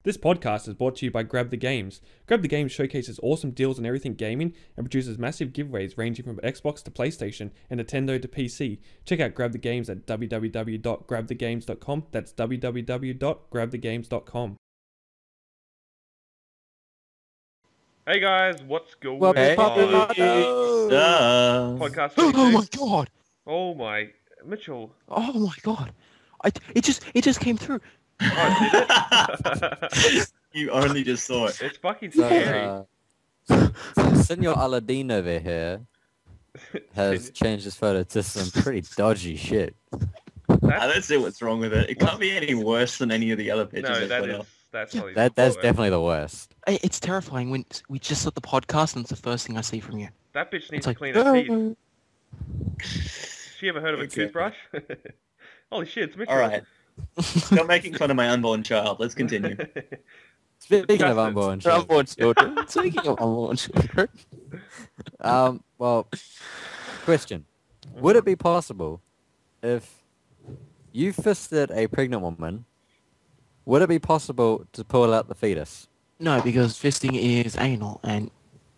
This podcast is brought to you by Grab the Games. Grab the Games showcases awesome deals on everything gaming and produces massive giveaways ranging from Xbox to PlayStation and Nintendo to PC. Check out Grab the Games at www.grabthegames.com. That's www.grabthegames.com. Hey guys, what's going Well, on? Podcast 22. Oh my god! Oh my, Mitchell. Oh my god! It just came through. Oh, did it? You only just saw it. It's fucking scary. Senor Aladdin over here has changed his photo to some pretty dodgy shit. I don't see what's wrong with it. It can't be any worse than any of the other pictures. No, they that put is, up. that's Yeah, probably That's definitely the worst. It's terrifying when we just saw the podcast and it's the first thing I see from you. That bitch needs It's to like, clean her teeth. "Oh." She ever heard of a Exactly. toothbrush? Holy shit, it's Mitchell. Alright. Stop making fun of my unborn child. Let's continue. Speaking of Justin. unborn children. Unborn children. Speaking of unborn children. Well, question. Would it be possible if you fisted a pregnant woman, would it be possible to pull out the fetus? No, because fisting is anal, and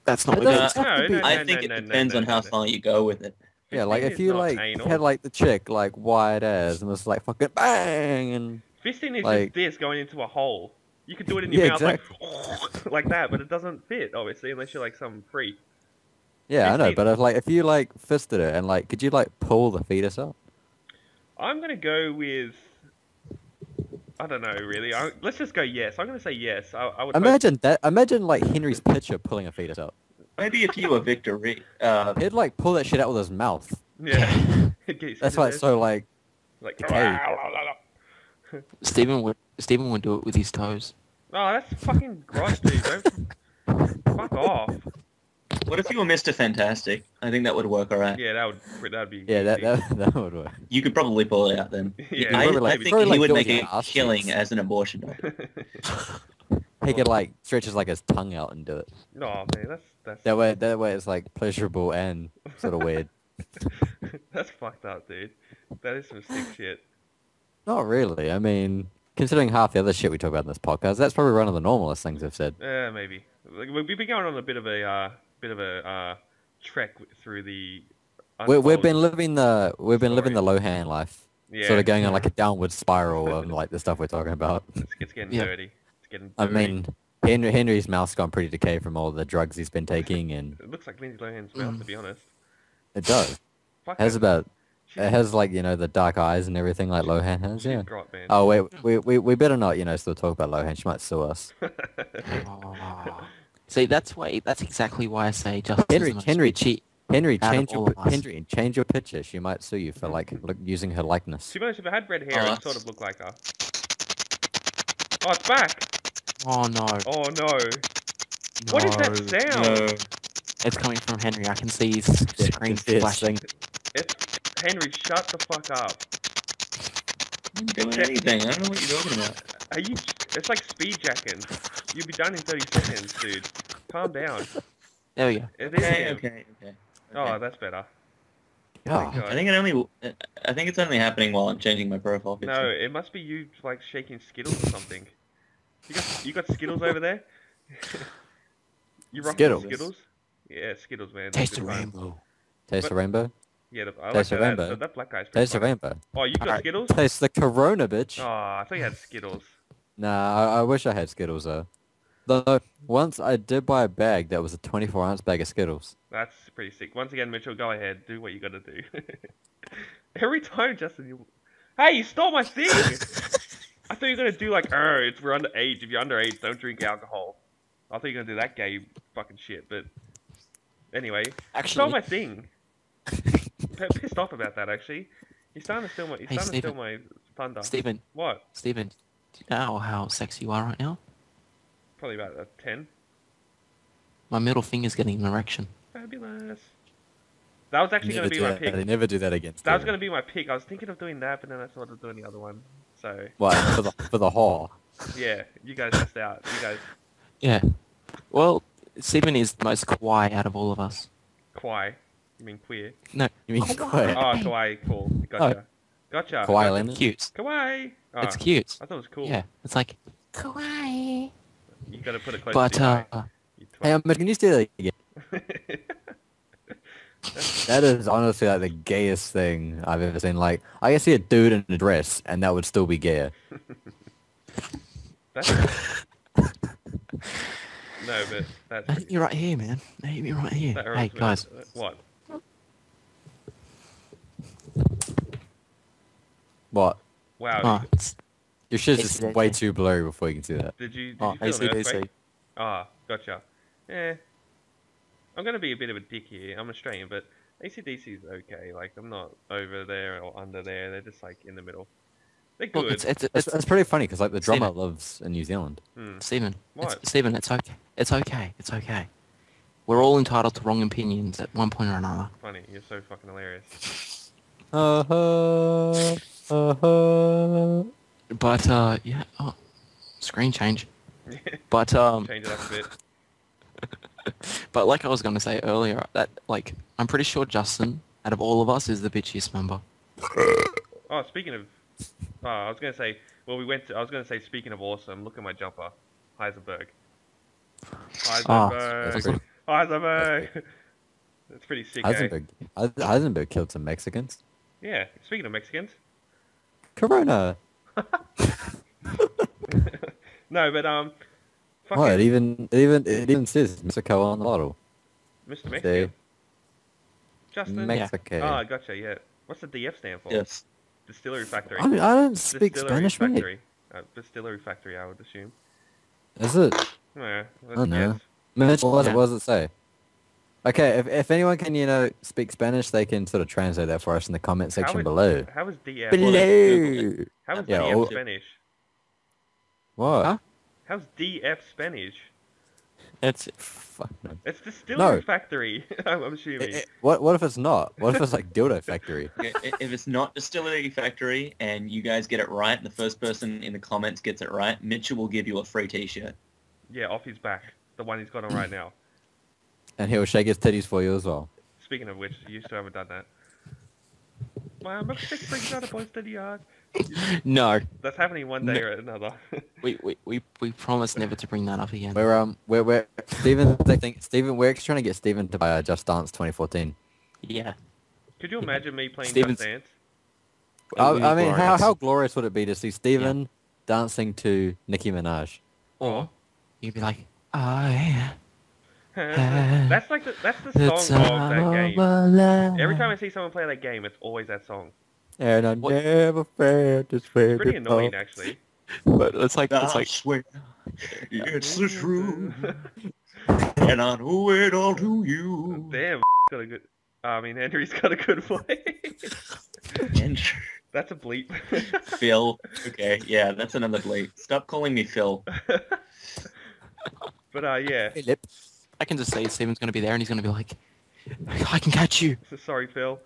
that's not It what doesn't it have to be- I think it depends on how far you go with it. Yeah, like Fisting if is you not like anal. had like the chick like wide ass and was like fucking bang and Fisting is like- just this going into a hole. You could do it in Yeah, your mouth like that, but it doesn't fit, obviously, unless you're like some freak. yeah, I know, 15. but if you like fisted it and like could you like pull the fetus out? I'm gonna go with. I don't know, really. Let's just go yes. I'm gonna say yes. I would. Imagine that. Imagine like Henry's picture pulling a fetus out. Maybe if you were Victor Reed. He'd like pull that shit out with his mouth. Yeah. It gets That's into why there. it's so like. Like. decayed. Stephen would do it with his toes. Oh, that's fucking gross, dude. Don't fuck off. What if you were Mr. Fantastic? I think that would work alright. Yeah, that'd be. Yeah, easy. that would work. You could probably pull it out then. Yeah. I, Probably I like- think probably he like would do it make with a your ass killing cheeks. as an abortion. He could like stretches like his tongue out and do it. Oh man, that's That way it's like pleasurable and sort of weird. that's fucked up, dude. That is some sick shit. Not really. I mean, considering half the other shit we talk about in this podcast, that's probably one of the normalest things I've said. Maybe. Like, we've been going on a bit of a trek through the. We've been untold living the stories. Lohan life, Yeah. sort of going on like a downward spiral of like the stuff we're talking about. It's getting Yeah. dirty. It's getting I dirty. mean, Henry's mouth's gone pretty decayed from all the drugs he's been taking, and It looks like Lindsay Lohan's mouth, to be honest. it does. Fuck It has it. about She's- it has like the dark eyes and everything like Lohan has. she's Yeah. grot, man. Oh wait, we better not still talk about Lohan. She might sue us. Oh. See, that's exactly why I say Justin's the most Henry, bitchy. Henry, Out of change all your of us. Henry, change your picture. She might sue you for like using her likeness. To be honest, if I had red hair, Oh, it sort of looked like her. Oh, it's back! Oh no. Oh no! What is that sound? No. It's coming from Henry. I can see his screen Just this flashing. thing. It's Henry. Shut the fuck up. I'm not doing anything. I don't know what you're talking about. Are you? It's like speed jacking. You'll be done in 30 seconds, dude. Calm down. There we go. It is him. Okay. Oh, that's better. Yeah. God. I think it's only happening while I'm changing my profile picture. No, it must be you like shaking Skittles or something. You got Skittles over there? You rocking Skittles? Skittles? Yeah, Skittles, man. Taste Good the times. rainbow. Taste the rainbow. Yeah, I like Taste the that. rainbow. That black guy's pretty Taste the funny. rainbow. Oh, you got Alright. Skittles? Taste the Corona, bitch. Oh, I thought you had Skittles. Nah, I wish I had Skittles though. Though once I did buy a bag that was a 24-ounce bag of Skittles. That's pretty sick. Once again, Mitchell, go ahead. Do what you gotta do. Every time, Justin, you... Hey, you stole my thing! I thought you were gonna do like, we're underage. If you're underage, don't drink alcohol. I thought you were gonna do that gay fucking shit, but... Anyway, you stole Actually, my thing. Pissed off about that, actually. You're starting to steal my, Stephen. my thunder. Stephen, What? do you know how sexy you are right now? Probably about a 10. My middle finger's getting an erection. Fabulous. That was actually Never gonna be do my that. pick. They never do that again. That was Steven. gonna be my pick. I was thinking of doing that, but then I thought of doing the other one. So What for the whore? yeah, you guys missed out. You guys, Yeah. Well, Stephen is the most kawaii out of all of us. kawaii. You mean queer? No, You mean Kawaii. Kawhi? Oh, kawaii. Cool. Gotcha. Gotcha. Kawhi Gotcha. Leonard? cute. Kawaii. Oh, It's cute. I thought it was cool. Yeah, it's like kawaii. You gotta put it close But to your eye. You Hey, twat. can you do that again? That is honestly like the gayest thing I've ever seen. Like, I can see a dude in a dress, and that would still be gay. That's... No, but that's... That hit me right here, man. That hit me right here. that Hey, hurts me. guys. What? What? Wow. Oh, it's, Your shit's just ACDC. way too blurry before you can see that. Did you oh, feel an ACDC. earthquake? Ah, gotcha. I'm gonna be a bit of a dick here. I'm Australian, but AC/DC's okay. Like, I'm not over there or under there. They're just like in the middle. They're good. Look, It's pretty funny because like the drummer Steven. lives in New Zealand. Stephen. What? Stephen, it's okay. It's okay. It's okay. We're all entitled to wrong opinions at one point or another. Funny. You're so fucking hilarious. But yeah. Oh, screen change. But Change it up a bit. but like I was gonna say earlier, that like I'm pretty sure Justin, out of all of us, is the bitchiest member. Oh, speaking of... Oh, I was gonna say... Well, I was gonna say, speaking of awesome, look at my jumper. Heisenberg. Heisenberg. Heisenberg. That's pretty sick, eh? Heisenberg killed some Mexicans. Yeah, speaking of Mexicans. Corona. No, but, fucking... What? It even says Mexico on the bottle. Mr. Mexican. See? Justin? Mexico. Ah, gotcha, yeah. What's the DF stand for? Yes. Distillery Factory. I don't speak Distillery Spanish, mate. Factory. Distillery Factory, I would assume. Is it? Yeah, I don't know. guess. Mitch, what Yeah. does it say? Okay, if anyone can, speak Spanish, they can sort of translate that for us in the comment section is- below. How is DF? Below. How is Yeah, DF all- Spanish? What? Huh? How's DF Spanish? It's Fuck no. It's Distillery No. Factory, I'm assuming. What if it's not? What if it's like dildo factory? If it's not Distillery Factory and you guys get it right, the first person in the comments gets it right, Mitchell will give you a free t-shirt. Yeah, off his back. The one he's got on right now. And he'll shake his titties for you as well. Speaking of which, you still haven't done that. My milkshake brings out a boys to the yard. no. That's happening one day or another. We promise never to bring that up again. We're Steven, we're actually trying to get Steven to buy Just Dance 2014. Yeah. Could you imagine me playing Steven's- Just Dance? I mean, glorious. how glorious would it be to see Steven dancing to Nicki Minaj? Or you'd be like, oh yeah. That's the song of that game. Every time I see someone play that game, it's always that song. And I What? never felt this way Pretty before. annoying, actually. But it's like I swear, it's the truth, and I know it all to you. Damn, got a good. I mean, Henry's got a good voice. And That's a bleep. Phil. Okay, yeah, that's another bleep. Stop calling me Phil. But yeah. Philip. I can just say Steven's gonna be there and he's gonna be like, I can catch you. So sorry, Phil.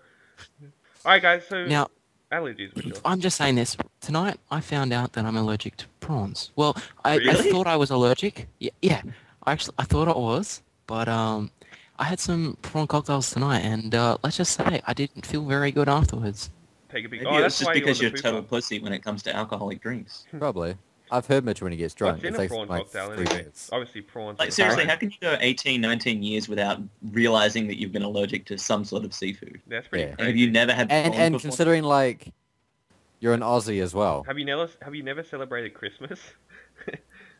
Alright, guys, so Now, allergies, Mitchell. I'm just saying this. Tonight, I found out that I'm allergic to prawns. Well, I Really? thought I was allergic. Yeah. I thought I was, but I had some prawn cocktails tonight, and let's just say I didn't feel very good afterwards. Take a big. Maybe Oh, it's that's just why because you're you're on the total pooper. pussy when it comes to alcoholic drinks. Probably. I've heard Mitch when he gets drunk. What's in It a takes prawn like cocktail 3 anyway? minutes. Obviously, prawns. Like, are seriously, fine. how can you go 18, 19 years without realizing that you've been allergic to some sort of seafood? That's pretty Yeah. And crazy. have you never had prawns And before? considering like you're an Aussie as well. Have you never celebrated Christmas?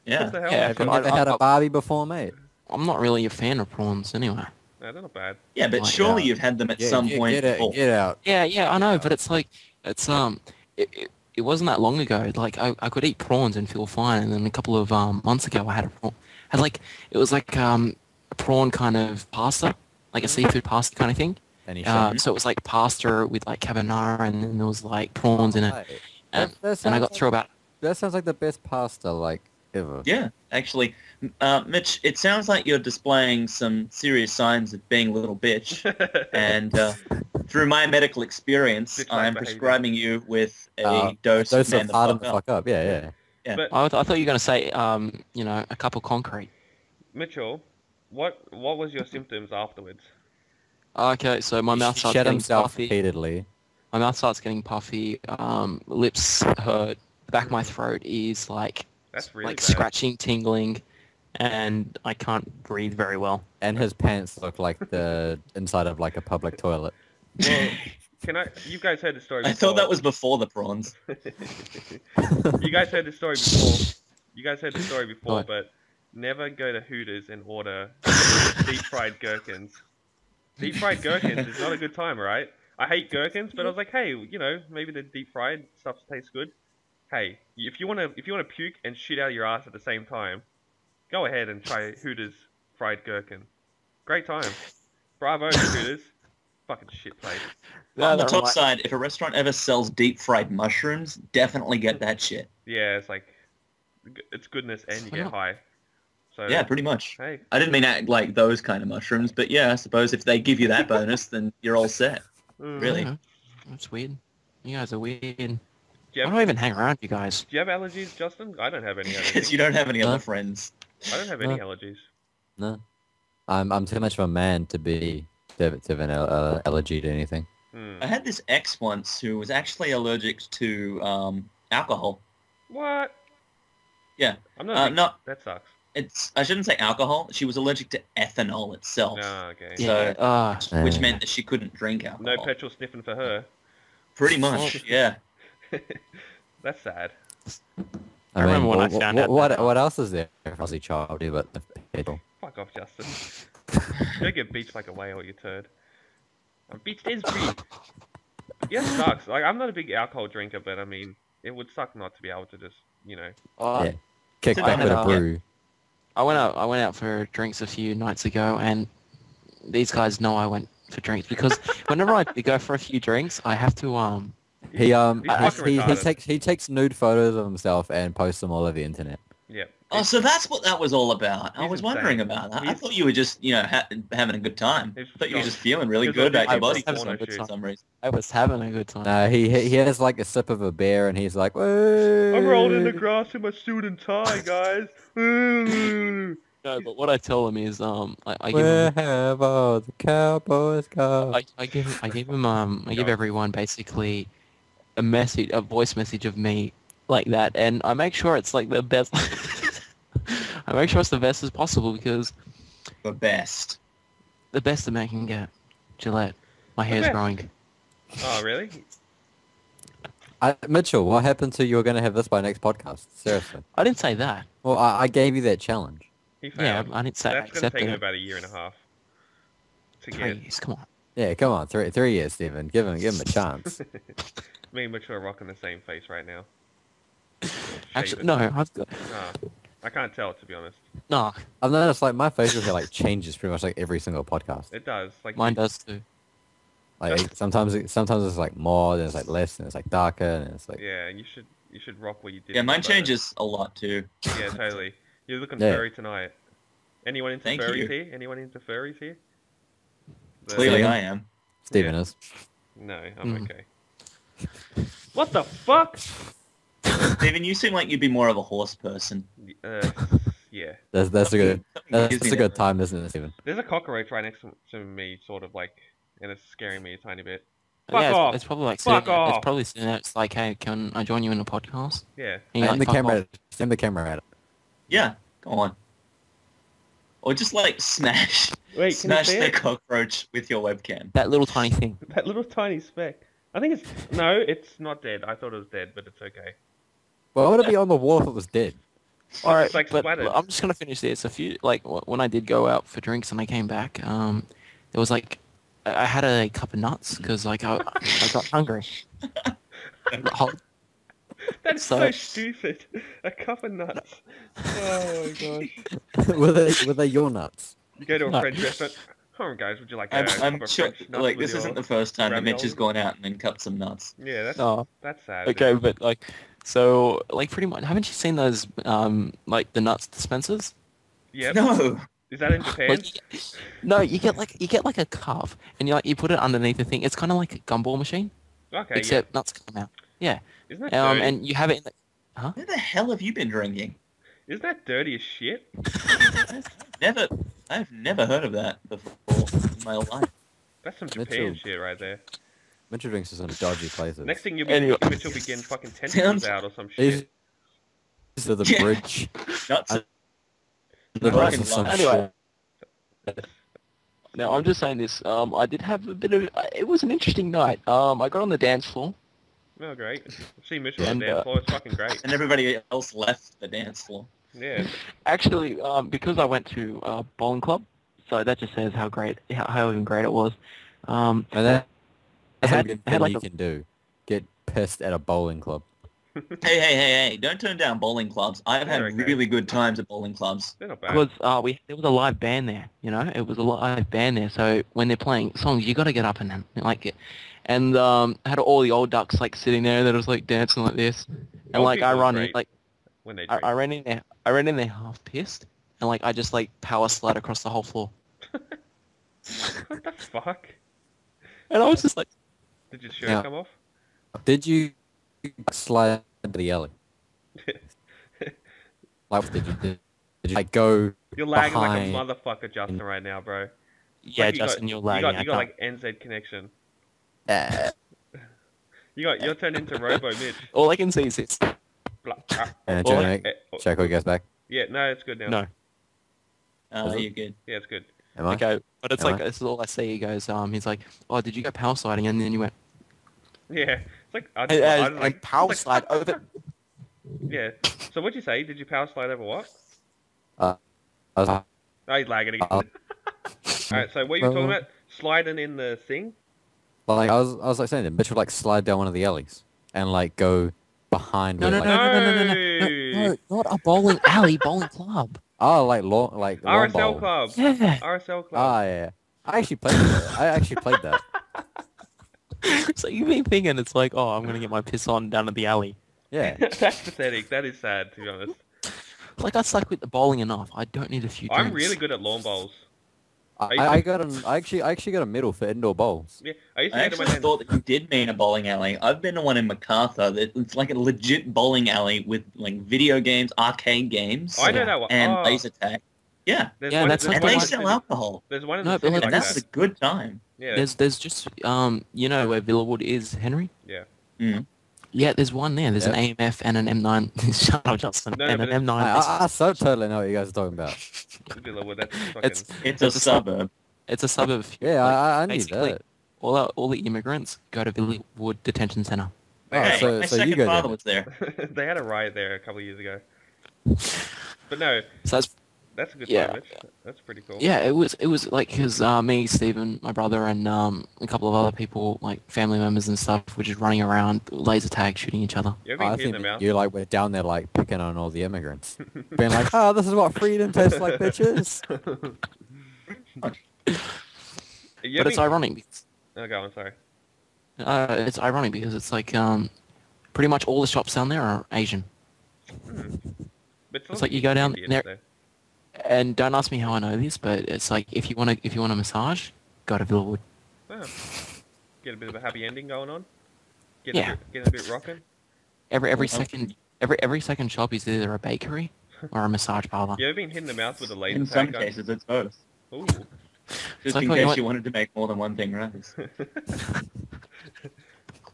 Yeah. What the hell? Yeah, Have but you I- never had a Barbie before, mate? I'm not really a fan of prawns anyway. No, they're not bad. Yeah, but Like, surely you've had them at some point before. Get out. Yeah, I know, but it's like, it wasn't that long ago. Like, I could eat prawns and feel fine, and then a couple of months ago I had a prawn. It was like a prawn kind of pasta, like a seafood pasta kind of thing. Any So it was like pasta with like carbonara, and then there was like prawns in it. And I got through about... That sounds like the best pasta like ever. Yeah, actually. Mitch, it sounds like you're displaying some serious signs of being a little bitch. And through my medical experience, Bitch-like I'm behavior. prescribing you with a dose of man the harden fuck the up. fuck up. Yeah. But I thought you were going to say, a cup of concrete. Mitchell, what was your symptoms afterwards? Okay, so my mouth He starts shed getting himself puffy. repeatedly. My mouth starts getting puffy. Lips hurt. The back of my throat is like That's really like bad. scratching, tingling, and I can't breathe very well. And his pants look like the inside of like a public toilet. Well, you guys heard the story before. I thought that was before the prawns. You guys heard the story before. You guys heard the story before, What? but never go to Hooters and order deep fried gherkins. Deep fried gherkins is not a good time, right? I hate gherkins, but I was like, hey, you know, maybe the deep fried stuff tastes good. Hey, if you wanna puke and shit out of your ass at the same time, go ahead and try Hooters fried gherkin. Great time. Bravo, Hooters. Fucking shit place. On the top side, if a restaurant ever sells deep fried mushrooms, definitely get that shit. Yeah, it's like, it's goodness and you get high. So Yeah, pretty much. Hey, I didn't mean act like those kind of mushrooms, but yeah, I suppose if they give you that bonus, then you're all set. Really. Yeah, that's weird. You guys are weird. Do you Why have, do I even hang around you guys? do you have allergies, Justin? I don't have any Because allergies. you don't have any Huh? other friends. I don't have any allergies. No, I'm too much of a man to have an allergy to anything. I had this ex once who was actually allergic to alcohol. What? Yeah. I'm not. Not That sucks. I shouldn't say alcohol. She was allergic to ethanol itself, No, okay. Yeah. which Uh, meant that she couldn't drink No alcohol. petrol sniffing for her. Pretty much, yeah. That's sad. I remember when I found out that- What else is there for Aussie child do but the petrol? Fuck off, Justin. Go get beached like a whale, you turd. I'm beached is free. Yeah, it sucks. Like, I'm not a big alcohol drinker, but I mean, it would suck not to be able to just, you know. Yeah. Kick I back with a had, brew. I went out for drinks a few nights ago, and these guys know I went for drinks because whenever I go for a few drinks, I have to He fucking retarded. he takes nude photos of himself and posts them all over the internet. Yeah. Oh, so that's what that was all about. I He's was insane. wondering about that. I He's- thought you were just, having a good time. He's I thought you were drunk. just feeling really He's good about on your body porno having a good shoot. for some reason. I was having a good time. No, he has like a sip of a beer and he's like, "Whoa." I'm rolled in the grass in my suit and tie, guys. No, but what I tell them is I give Where them, have all the cowboys gone? I give everyone basically a voice message of me like that, and I make sure it's like the best. I make sure it's the best as possible because The best. the best a man can get. Gillette, my hair's best. growing. Oh, really? Mitchell, what happened to you were going to have this by next podcast? Seriously. I didn't say that. Well, I gave you that challenge. He Yeah, failed. I didn't say I That's going to take accepted him it. about a year and a half to get. Please, come on. Yeah, come on, 3 years, Stephen. Give him a chance. Me and Mitchell are rocking the same face right now. Actually, Shaven. no, I've got Nah, I can't tell, to be honest. no. I've noticed like my facial hair like changes pretty much like every single podcast. It does. Like Mine does too. Like sometimes it's like more, then it's like less, and it's like darker, and it's like Yeah, you should rock what you did. Yeah, in mine the photo. changes a lot too. Yeah, totally. You're looking Yeah. furry tonight. Anyone into Thank furries you. here? Anyone into furries here? Clearly Seven. I am. Stephen Yeah. is. No, I'm Mm. okay. What the fuck? Steven, you seem like you'd be more of a horse person. Yeah. That's a good Something gives that's me a good that time, isn't it, Stephen? There's a cockroach right next to me, sort of like, and it's scaring me a tiny bit. Yeah, Fuck off. it's probably like Fuck sitting, off. it's probably sitting there. It's like, hey, can I join you in a podcast? Yeah. And you're Aim like, the "Fuck camera. off." Aim the camera at it. Yeah, go on. Or just like smash Wait, can you smash see the it? cockroach with your webcam. That little tiny thing. That little tiny speck. I think it's no, it's not dead. I thought it was dead, but it's okay. Well, would it be on the wall if it was dead? All right, like but splattered. I'm just gonna finish this. A few like when I did go out for drinks and I came back, there was like I had a cup of nuts because like I got hungry. That's So- so stupid. A cup of nuts. Oh my gosh. were they your nuts? You go to a No. French restaurant. Come on, guys. Would you like a I'm cup of sure, French nuts like, with this your- isn't the first time that Mitch has ravioli? gone out and then cut some nuts. Yeah, that's Oh, that's sad. okay, but like so like pretty much. Haven't you seen those like the nuts dispensers? Yep. No! Is that in Japan? Like, no, you get like a cup and you put it underneath the thing. It's kind of like a gumball machine, Okay. except nuts come out. Yeah. Yeah. Isn't that dirty? And you have it in the. Where the hell have you been drinking? Isn't that dirty as shit? I've never heard of that before in my life. That's some Mitchell. Japan shit right there. Mitchell drinks to some dodgy places. Next thing you'll be Anyway. Mitchell be getting fucking tentacles Sounds- out or some He's shit. to the Yeah. bridge. Nuts. The fucking rest of some love it. Anyway. shit. Now I'm just saying this. I did have a bit of. It was an interesting night. I got on the dance floor. Oh, great. I've seen Mitchell on And, the dance floor. It's fucking great. And everybody else left the dance floor. Yeah. Actually, because I went to bowling club, so that just says how great, how even great it was. And that's a had- good had thing like you a- can do. Get pissed at a bowling club. Hey, don't turn down bowling clubs. I've had They're okay. really good times at bowling clubs. They're not bad. Because there was a live band there, you know, it was a live band there. So when they're playing songs, you got to get up and like it. And had all the old ducks like sitting there that was like dancing like this, and Old like I people are run in great like when they drink. I ran in there. I ran in there half pissed, and like I just like power slide across the whole floor, What the fuck? and I was just like, Did your shirt Yeah. come off? Did you slide into the alley? Like, did you like go You're lagging behind? like a motherfucker, Justin, right now, bro. It's yeah, like Justin, you're you lagging. got, you got like NZ connection. Uh, You're turned into Robo Mitch. All I can see is this. Blah, and Well, Jake, oh, check when he goes back. yeah, no, it's good now. No, Oh, Is it? you're good. Yeah, it's good. Am I? okay, but it's Am like I? this is all I see. He goes, he's like, oh, did you go power sliding? And then you went, Yeah, it's like I and, was like, power like, slide over. Yeah. So what'd you say? Did you power slide over what? I was like, Oh, he's lagging again. Uh, Alright, so what are you talking about? Sliding in the thing? I was like saying that Mitch would like slide down one of the alleys and like go behind. No, where, no, no, like, no, no, no, no, no, no, not a bowling alley, bowling club. Oh, like lawn RSL bowl. Club. Yeah. RSL Club. Ah, yeah. I actually played that. I actually played that. So you've been thinking it's like, oh, I'm gonna get my piss on down at the alley. Yeah. That's pathetic. That is sad, to be honest. Like I suck with the bowling enough. I don't need a few drinks. I'm really good at lawn bowls. I actually got a medal for indoor bowls. Yeah, I used to I go to my actually thought that you did mean a bowling alley. I've been to one in MacArthur. It's like a legit bowling alley with like video games, arcade games, I know that one. and Oh, laser tag. Yeah, there's Yeah, one, that's there's like and one they in the sell city- alcohol. There's one in No, the but city like like And that's that. a good time. Yeah, There's just you know where Villawood is, Henry? yeah. Mm. Yeah, there's one there. There's an AMF and an M9. Shut up, Justin. No, and but an M9. I so totally know what you guys are talking about. Villawood, that's fucking... It's It's a suburb. it's a suburb. Yeah, like, I knew basically, that. all the immigrants go to Villawood Detention Center. Oh, Hey, so- my so you second go father there. was there. They had a riot there a couple of years ago. But no, So that's a good Yeah. time, Mitch. That's pretty cool. yeah, it was like because me, Stephen, my brother, and a couple of other people, like family members and stuff, were just running around laser tag shooting each other. You ever I been hitting think them out? you like were down there like picking on all the immigrants, being like, "Oh, this is what freedom tastes like, bitches." You But ever it's been- ironic. Because, Oh, go on, sorry. it's ironic because it's like pretty much all the shops down there are Asian. But It's like you go down Indians, there- though. And don't ask me how I know this, but it's like if you want a massage, go to Villawood. Oh. Get a bit of a happy ending going on. Yeah. Get a bit rocking. Every second shop is either a bakery or a massage parlor. You ever been hitting the mouth with a laser In tag some gun? cases, it's both. Ooh. Just like in when you case went- you wanted to make more than one thing right.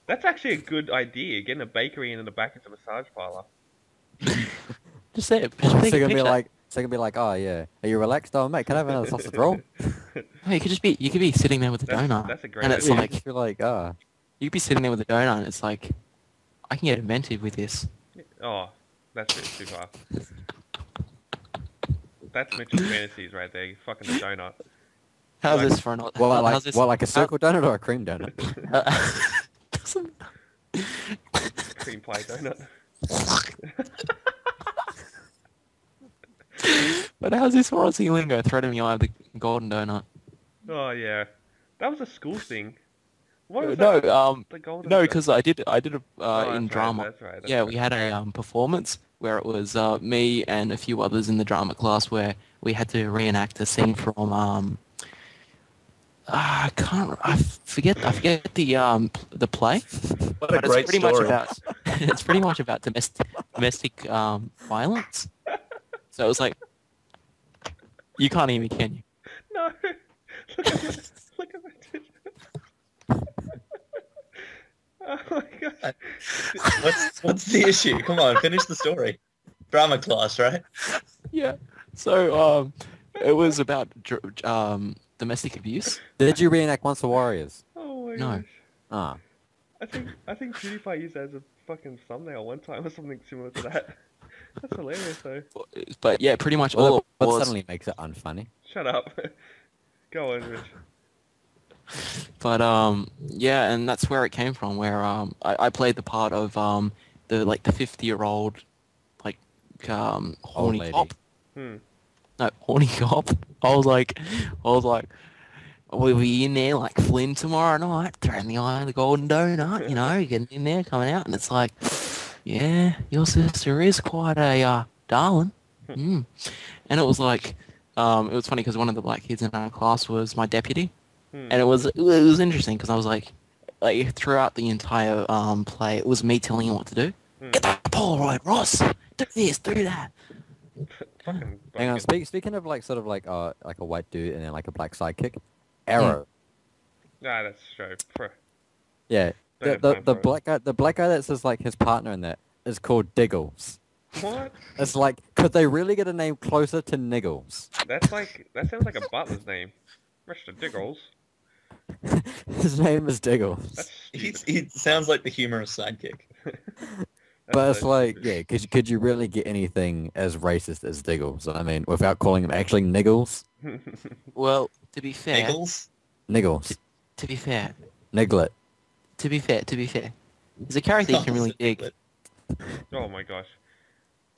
That's actually a good idea. Getting a bakery and in the back is a massage parlor. Just say it. So Just take they're a gonna be picture. like, "Oh yeah, are you relaxed? Oh mate, can I have another sausage roll?" Oh, you could be sitting there with a donut, That's a great and it's idea. like Just be like, "Ah, you could be sitting there with a donut, and it's like I can get inventive with this. Oh, that's it. Too far. That's Mitchell's fantasies right there. Fucking the donut. How's Like- this for an? what like a circle donut or a cream donut?" doesn't- Cream pie donut. But how's this for Aussie lingo? Threading me eye of the golden donut. Oh yeah, that was a school thing. What was No, that? The golden. no, donut? because I did a Oh, in that's drama. Right, that's right. That's Yeah, right. we had a performance where it was me and a few others in the drama class where we had to reenact a scene from I forget the play. What a But great it's pretty story. much about it's pretty much about domestic violence. So it was like you can't hear me, can you? No. Look at my Oh my god. What's the issue? Come on, finish the story. Drama class, right? Yeah. So it was about domestic abuse. Did you reenact Once the Warriors? Oh my No. gosh. Ah. I think PewDiePie used that as a fucking thumbnail one time or something similar to that. That's hilarious though. But yeah, pretty much Well, all it what was. suddenly makes it unfunny? Shut up. Go on, Rich. But yeah, and that's where it came from. Where I played the part of the 50-year-old like horny lady. cop. Hmm. No, horny cop. I was like, we'll be in there like Flynn tomorrow night, throwing the eye of the golden donut, you know, getting in there, coming out, and it's like, yeah, your sister is quite a darling. Mm. And it was like, it was funny because one of the black kids in our class was my deputy, and it was interesting because I was like throughout the entire play, it was me telling him what to do. Get the Polaroid, Ross. Do this, do that. Fucking. Hang on, speaking of like sort of like a white dude and then like a black sidekick, Arrow. Nah, that's true. Yeah, Don't the have time for it. black guy that says like his partner in that is called Diggles. What? It's like, could they really get a name closer to Niggles? That sounds like a butler's name. Mr. Diggles. His name is Diggles. That's stupid. He sounds like the humorous sidekick. But it's so like, yeah, could you really get anything as racist as Diggles? I mean, without calling him actually Niggles? Well, to be fair, Niggles? Niggles. to be fair, Niglet. to be fair, there's a character you can really dig. Oh my gosh.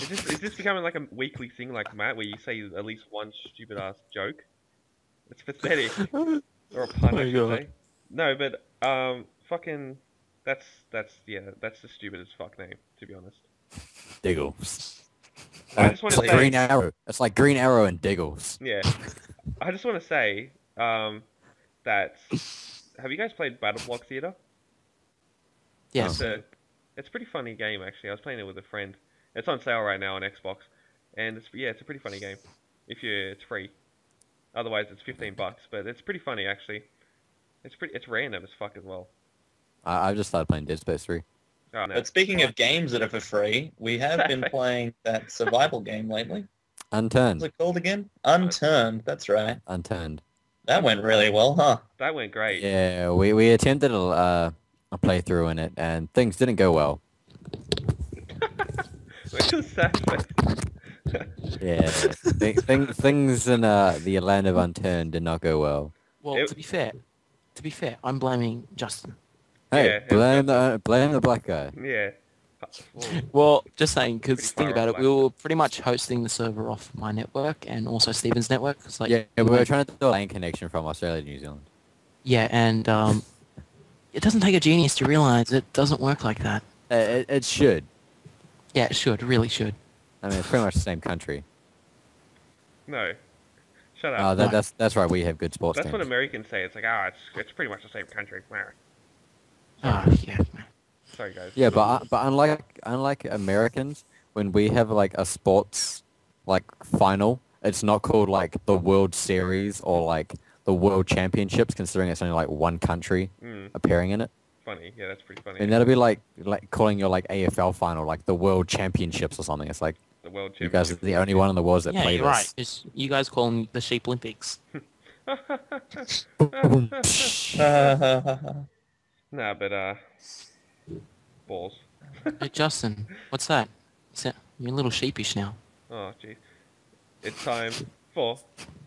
Is this becoming like a weekly thing like Matt, where you say at least one stupid ass joke? It's pathetic. Or a pun, Oh I my should God. say. No, but fucking, that's the stupidest fuck name, to be honest. Diggles. I just want It's to like say, Green Arrow. It's like Green Arrow and Diggles. yeah, I just want to say, that have you guys played Battle Block Theater? Yes. It's a pretty funny game actually. I was playing it with a friend. It's on sale right now on Xbox, and it's a pretty funny game. It's free. Otherwise, it's $15, but it's pretty funny actually. It's random as fuck as well. I've just started playing Dead Space 3. Oh no. But speaking of games that are for free, we have been playing that survival game lately. Unturned. What's it called again? Unturned, that's right. Unturned. That went really well, huh? That went great. Yeah, we attempted a playthrough in it, and things didn't go well. Which was sad face. Yeah, things in the land of Unturned did not go well. Well, It- to be fair, I'm blaming Justin. Hey, Yeah, it blame the black guy. Yeah. Well, just saying, because Pretty think far about off it, we were pretty much hosting the server off my network and also Steven's network. It's like, Yeah, we were trying to do a lane connection from Australia to New Zealand. yeah, and it doesn't take a genius to realize it doesn't work like that. It should. Yeah, it should, really should. I mean, it's pretty much the same country. No. Shut Oh, up. that's right. We have good sports That's teams. what Americans say. It's like, it's pretty much the same country. Oh, yeah. Sorry, guys. Yeah, but unlike Americans, when we have like a sports like final, it's not called like the World Series or like the World Championships, considering it's only like one country appearing in it. Funny. Yeah, that's pretty funny. And that'll be like calling your like AFL final like the World Championships or something. It's like The World you guys are Championship. the only one in the world that Yeah, play you're this. right. 'Cause you guys call them the Sheep Olympics. Nah, but balls. Hey, Justin, what's that? You're a little sheepish now. Oh, jeez. It's time for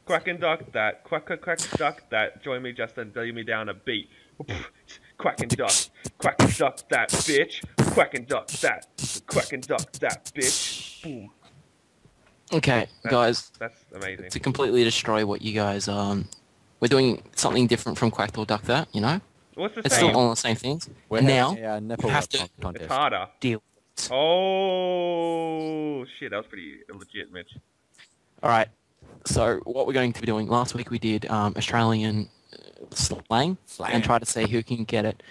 Quack and Duck That. Quack Duck That. Join me, Justin. Lay me down a beat. Quack and Duck. Quack and Duck That, bitch. Quack and Duck That. Quack and Duck That, bitch. Boom. Okay, guys, That's amazing. to completely destroy what you guys we're doing something different from Quack Or Duck That, you know? What's the It's same? not all the same things. We're And having now, a nipple have rub to- It's contest. harder. deal. Oh, shit. That was pretty legit, Mitch. Alright, so what we're going to be doing, last week we did Australian slang and tried to say who can get it.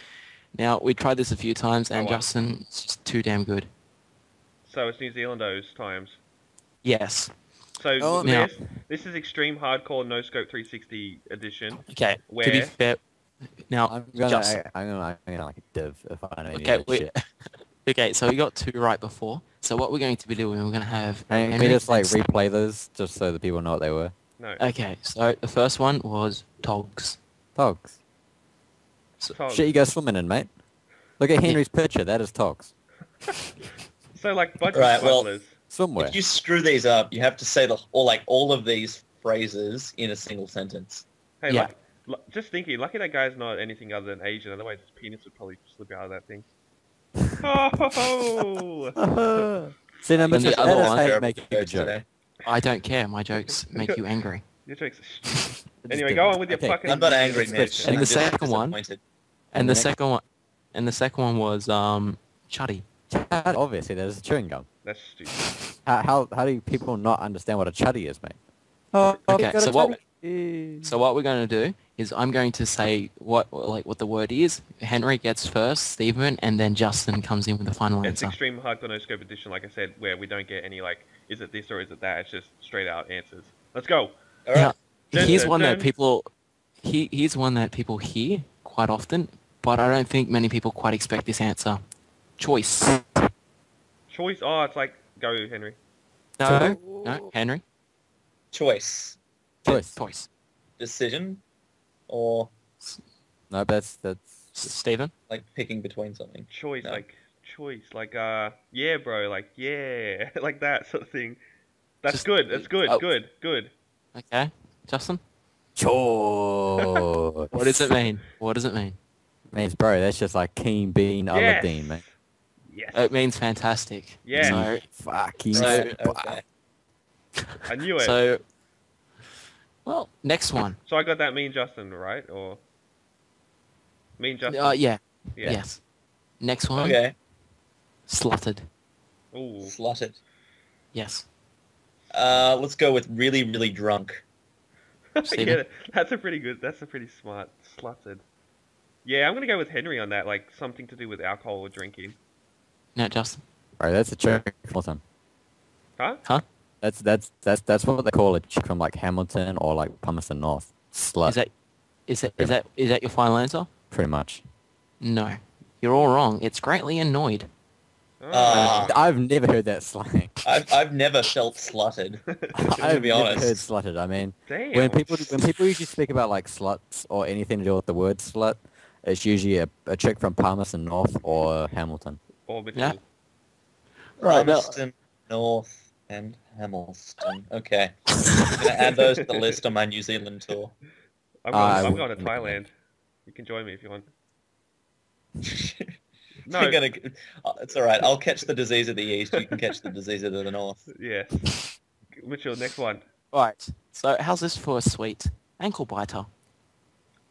Now, we tried this a few times and Oh, wow. Justin, it's just too damn good. So it's New Zealandos times. Yes. So Oh, now- this is Extreme Hardcore No Scope 360 edition. Okay, Where? to be fair, now, I'm gonna Justin, like a div if I know any okay, of that shit. Okay, so we got 2 right before. So what we're going to be doing, we're going to have... And can we just like replay those just so that people know what they were? No. Okay, so the first one was Togs. Togs. Togs. Shit you go swimming in, mate. Look at Henry's picture. That is Togs. So like budget Right, well- smugglers. Swimwear. If you screw these up, you have to say all of these phrases in a single sentence. Hey, Yeah. just thinking, lucky that guy's not anything other than Asian, otherwise his penis would probably slip out of that thing. Oh! See, now, And the Mitchell, other that is one- how you Terrible make a jokes joke. today. I don't care. My jokes make you angry. Your jokes are Just Anyway, do go it. on with your Okay. fucking... I'm not angry, Next Mitch. question. And I'm the just second one- disappointed. And the next- second one, Chuddy. Obviously, that is chewing gum. That's stupid. How do people not understand what a chuddy is, mate? Oh, Okay, got a so what- chuddy. So what we're going to do is I'm going to say what the word is. Henry gets first, Stephen, and then Justin comes in with the final It's answer. extreme hardcore no scope edition, like I said, where we don't get any like, is it this or is it that? It's just straight out answers. Let's go. All Now, right. here's Dun, one dun, that dun. people here's one that people hear quite often, but I don't think many people quite expect this answer. Choice. Choice. Oh, it's like go, Henry. No, Henry. Choice. Choice. Choice. Decision. Or No, that's Stephen. like picking between something. Choice, No. like choice, like yeah, bro, like yeah, like that sort of thing. That's Just- good. That's good. oh. Good. Okay, Justin. choice. What does it mean? What does it mean? Means, bro, that's just like keen bean, Yes. Aladdin, mate. Yes. It means fantastic. Yeah. So, Fucking. Right, okay. I knew it. so, well, next one. So I got that mean Justin, right? Or mean Justin? Yeah. Yeah. Yes. Next one. Okay. Slutted. Ooh. Slotted. Yes. Let's go with really, really drunk. Steven? Yeah, that's a pretty smart slutted. Yeah, I'm gonna go with Henry on that, like something to do with alcohol or drinking. No, Justin. Bro, that's a chick from Hamilton. Huh? That's what they call a chick from like Hamilton or like Palmerston North. Slut. Is that your final answer? Pretty much. No. You're all wrong. It's greatly annoyed. Oh. I've never heard that slang. I've never felt slutted. I've be never honest. heard slutted. I mean, Damn. when people usually speak about like sluts or anything to do with the word slut, it's usually a chick from Palmerston North or Hamilton. Orbital. Yeah. Right, Palmerston North and Hamilton. Okay. I'm gonna add those to the list on my New Zealand tour. I'm I going to wouldn't Thailand. You can join me if you want. No. You're gonna, it's all right. I'll catch the disease of the east. You can catch the disease of the north. Yes. Mitchell, next one. Right. So how's this for a sweet ankle biter,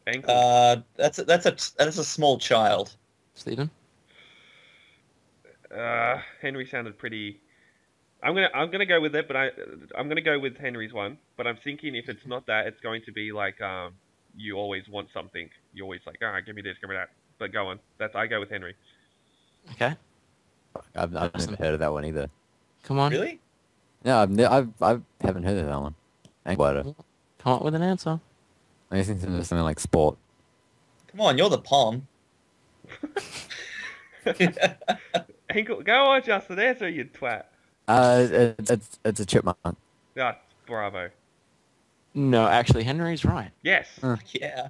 Ankle. That's a small child. Stephen? Henry sounded pretty. I'm gonna go with it, but I'm gonna go with Henry's one. But I'm thinking if it's not that, it's going to be like you always want something. You always like, give me this, give me that. But go on. I go with Henry. Okay. I've never heard of that one either. Come on. Really? No, I haven't heard of that one. Ankle biter. Come up with an answer. I think it's something like sport. Come on, you're the palm. Ankle. Go on, Justin. Answer, you twat. It's a chipmunk. Ah, bravo. No, actually, Henry's right. Yes. Yeah.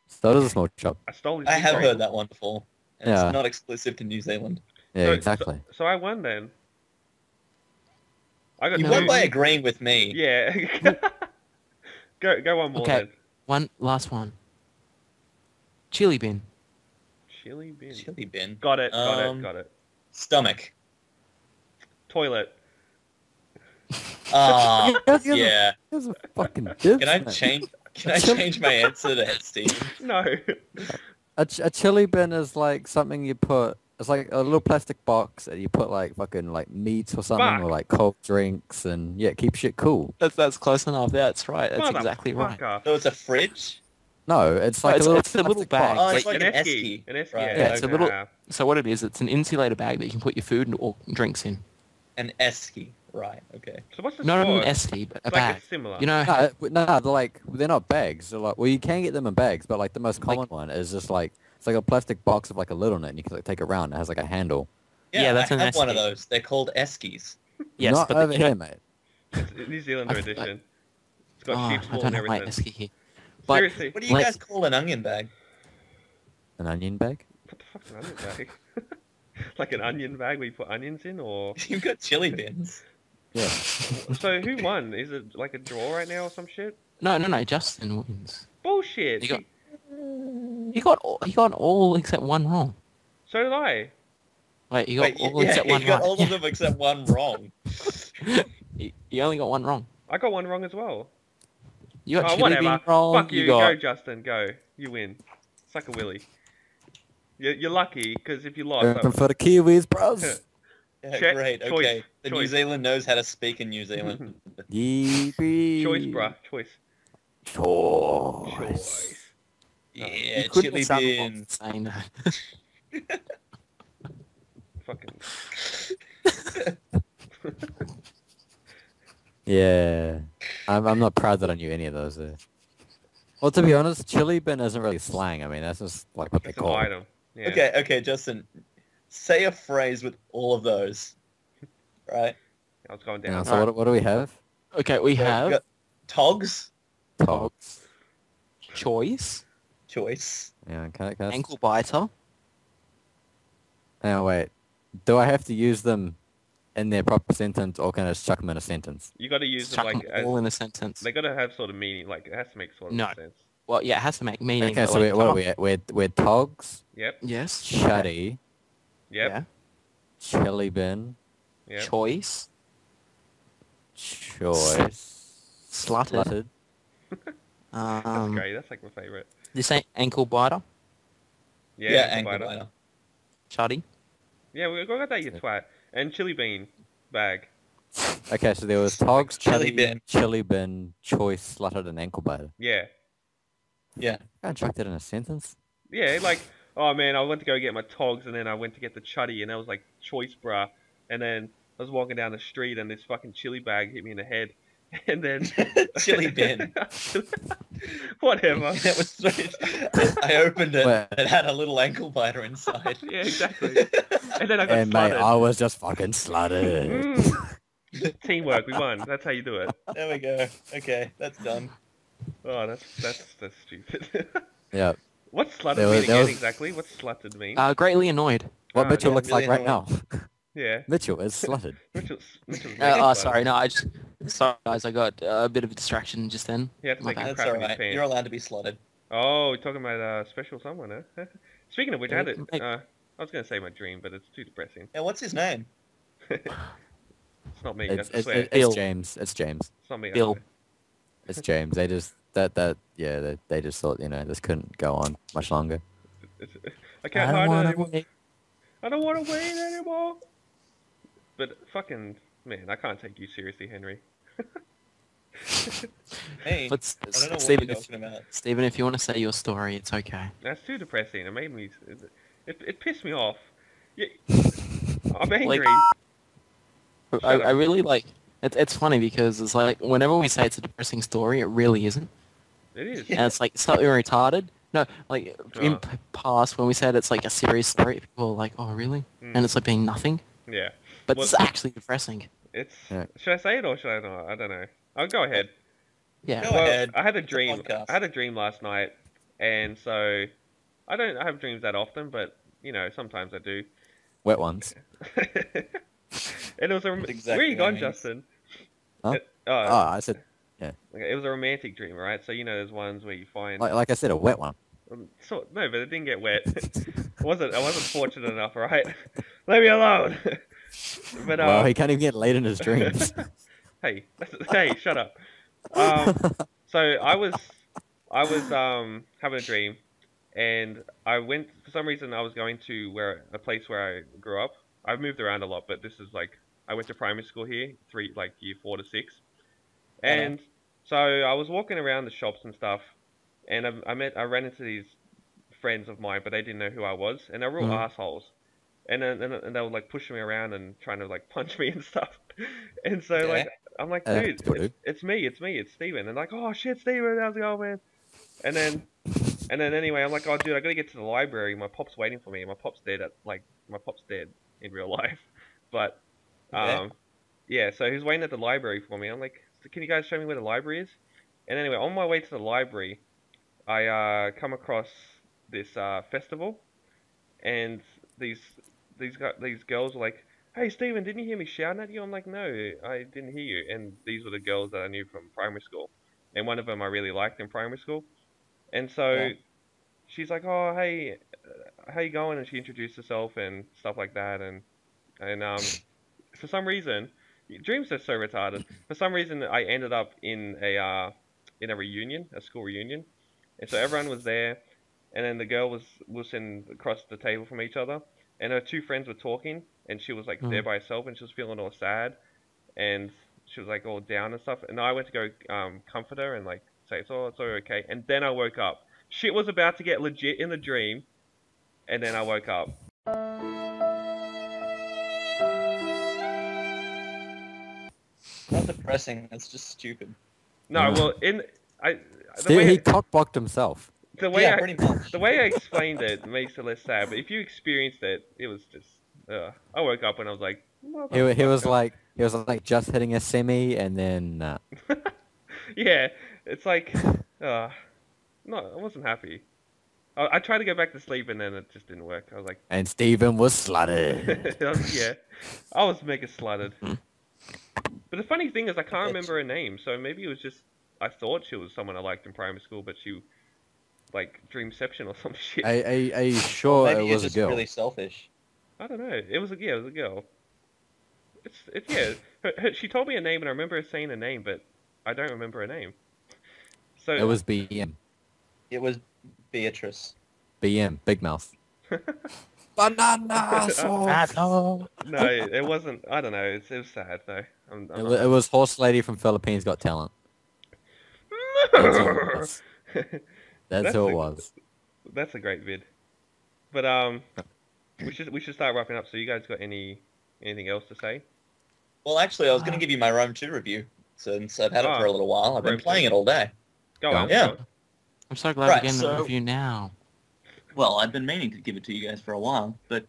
So it is a small chop. I stole his. I have victory. heard that one before. And Yeah. It's not exclusive to New Zealand. Yeah, So- exactly. So I won then. I got You two. won by agreeing with me. Yeah. go one more Okay. then. One last one. Chili bin. Chili bin. Chili bin. Got it. Um, Got it. Stomach. Toilet. Ah, There's a- yeah. There's a fucking diff, Can I mate. change? Can I change my answer to Steve? No. A chili bin is like something you put. It's like a little plastic box that you put like fucking like meat or something Fuck. or like cold drinks and yeah, keep shit cool. That's close enough. That's right. That's exactly right. Motherfucker. So it's a fridge. No, it's like it's- a little it's a little plastic bag. box. Oh, it's Like like an esky. esky. An esky. Right. Yeah, it's a little- okay. So what it is, it's an insulated bag that you can put your food or drinks in. An esky. Right. Okay. So what's the Not score? an esky, but a It's like bag. it's similar. You know, No, they're not bags. They're like, well, you can get them in bags, but like the most common one is just like it's like a plastic box with like a lid on it, and you can like, take it around. It has like a handle. Yeah, that's I an have one of esky. those. They're called eskies. Yes, Not but over here, mate. It's a New Zealander I- edition. It's got Oh, sheep's I wool don't and have my everything. esky here. But Seriously, What do you Like- guys call an onion bag? An onion bag? what the fuck's an onion bag? Like an onion bag where you put onions in, or You've got chili bins. Yeah. so who won? Is it like a draw right now or some shit? no, Justin wins. Bullshit. You got- He got all except one wrong. So did I. Wait, you got Wait, all yeah, except you one got right. all of them except one wrong. You only got one wrong. I got one wrong as well. You got Oh, chili whatever. bean wrong. Fuck you. got Go, Justin. Go. You win. Suck a willy. You're lucky because if you lost, Open for the Kiwis, bros. Yeah, Check. great. Choice. Okay. The New Choice. Zealand knows how to speak in New Zealand. Yeepee. choice, bruh. Choice. Choice. Yeah, you couldn't chili have sounded bin. off saying that. Fucking. Yeah. I'm not proud that I knew any of those there. Well, to be honest, chili bin isn't really slang. I mean, that's just like what they It's an call it. item. Yeah. Okay, Justin. Say a phrase with all of those. Right? I was going Yeah, down. so what do we have? Okay, we So, have we've got Togs. Togs. choice, Choice. Yeah, can I ankle biter. Now wait. Do I have to use them in their proper sentence, or can I just chuck them in a sentence? You got to use them Chuck like them as, all in a sentence. they got to have sort of meaning. Like it has to make sort of No. sense. Well, yeah, it has to make meaning. Okay, but, so like, what are we at? We're Togs, Yep. Yes. Shuddy, Yep. Yeah. Chili bin, Yep. Choice. choice, Slutted. That's great. That's like my favorite. This ain't ankle biter. Yeah. ankle biter. biter. Chuddy. Yeah, we got that, you twat. And chili bean bag. Okay, so there was Togs, Chili Chuddy, bin. Chili bin, choice, slutted, and ankle biter. Yeah. Yeah. I can't chuck that in a sentence. Yeah, like, oh man, I went to go get my Togs and then I went to get the chuddy and that was like choice bruh. And then I was walking down the street and this fucking chili bag hit me in the head. And then Chili bin. Whatever. That was strange. I opened it. Wait. It had a little ankle biter inside. Yeah, exactly. And then I got And mate, slutted. I was just fucking slutted. Mm. Teamwork, we won. That's how you do it. There we go. Okay, that's done. Oh, that's stupid. Yeah. What's slutted There was- mean there again was- exactly? What's slutted mean? Greatly annoyed. What Ah, Mitchell yeah, looks like really right now. Yeah. Mitchell is slutted. Mitchell's Oh, sorry. No, I just... Sorry, guys. I got a bit of a distraction just then. He had to My take his bad. That's crap in his alright. pants. You're allowed to be slotted. Oh, we're talking about special someone, huh? Speaking of which, I had it. Hey. I was gonna say my dream, but it's too depressing. Yeah, what's his name? It's not me. It's, I swear. it's Bill. James. It's James. It's not me. I Bill. swear. It's James. They just they just thought, this couldn't go on much longer. I can't I hide don't it wanna anymore. wait. I don't want to wait anymore. But fucking man, I can't take you seriously, Henry. Hey, Let's, I don't know what Stephen, you're if, talking about. Stephen, if you want to say your story, it's okay. That's too depressing. It made me. It pissed me off. Yeah, I'm angry. I really like... It's funny because it's like, whenever we say it's a depressing story, it really isn't. It is. And it's like something retarded. No, like, in Oh. past, when we said it's like a serious story, people are like, oh, really? Mm. And it's like being nothing. Yeah. But Well- it's actually depressing. It's. Yeah. Should I say it or should I not? I don't know. I'll go ahead. Yeah. Go Well, ahead. I had a It's a dream. podcast. I had a dream last night, and so I don't have dreams that often, but sometimes I do. Wet ones. And it was a That's exactly where are you what I going, mean. Justin? Huh? Oh, I said, okay, it was a romantic dream, right? So there's ones where you find. like I said, a wet one. No, but it didn't get wet. I wasn't fortunate enough, right? Leave me alone. But Well, he can't even get laid in his dreams. hey, shut up. So I was having a dream, and I went for some reason. I was going to a place where I grew up. I've moved around a lot, but this is like I went to primary school here, year 4 to 6, and so I was walking around the shops and stuff, and I ran into these friends of mine, but they didn't know who I was, and they're real assholes. And they were like pushing me around and trying to like punch me and stuff. And so like I'm like, dude, it's me, it's Steven. And like, oh shit, Steven, how's it going, man? And then anyway, I'm like, oh dude, I gotta get to the library. My pop's waiting for me. My pop's dead. in real life. But Okay. yeah, so he was waiting at the library for me. I'm like, can you guys show me where the library is? And anyway, on my way to the library, I come across this festival, and these these girls were like, "Hey Steven, didn't you hear me shouting at you?" I'm like, "No, I didn't hear you." And these were the girls that I knew from primary school, and one of them I really liked in primary school. And so Yeah. she's like, "Oh, hey, how you going?" And she introduced herself and stuff like that. And for some reason, dreams are so retarded. For some reason, I ended up in a reunion, a school reunion, and so everyone was there, and then the girl was sitting across the table from each other, and her two friends were talking, and she was like there by herself, and she was feeling all sad, and she was like all down and stuff, and I went to go comfort her and like say it's all okay, and then I woke up. Shit was about to get legit in the dream, and then I woke up. Not depressing. That's just stupid. No, well, I the Steve, way he cockblocked himself. the way Yeah, I pretty much. the way I explained it makes it less sad, but if you experienced it, it was just. I woke up and I was like, He was "Motherfucker." like just hitting a semi, and then Yeah, it's like, no, I wasn't happy. I tried to go back to sleep and then it just didn't work. I was like, and Steven was slutted. yeah, I was mega slutted. But the funny thing is, I can't remember her name, so maybe it was just I thought she was someone I liked in primary school, but she like Dreamception or some shit. Are you sure Maybe it you're was a just girl? really selfish. I don't know. It was a girl. It's yeah. She told me a name, and I remember her saying a name, but I don't remember her name. So It was BM. It was Beatrice. BM, Big Mouth. Banana sauce. no, it wasn't. I don't know. It was sad though. It was Horse Lady from Philippines Got Talent. That's who it was. That's who it was. That's a great vid. But we should start wrapping up. So you guys got anything else to say? Well, actually, I was going to give you my Rome 2 review since I've had it for a little while. I've been Rome playing 2. it all day. Go on. Yeah. Go on. I'm so glad Right, we're getting so- the review now. Well, I've been meaning to give it to you guys for a while, but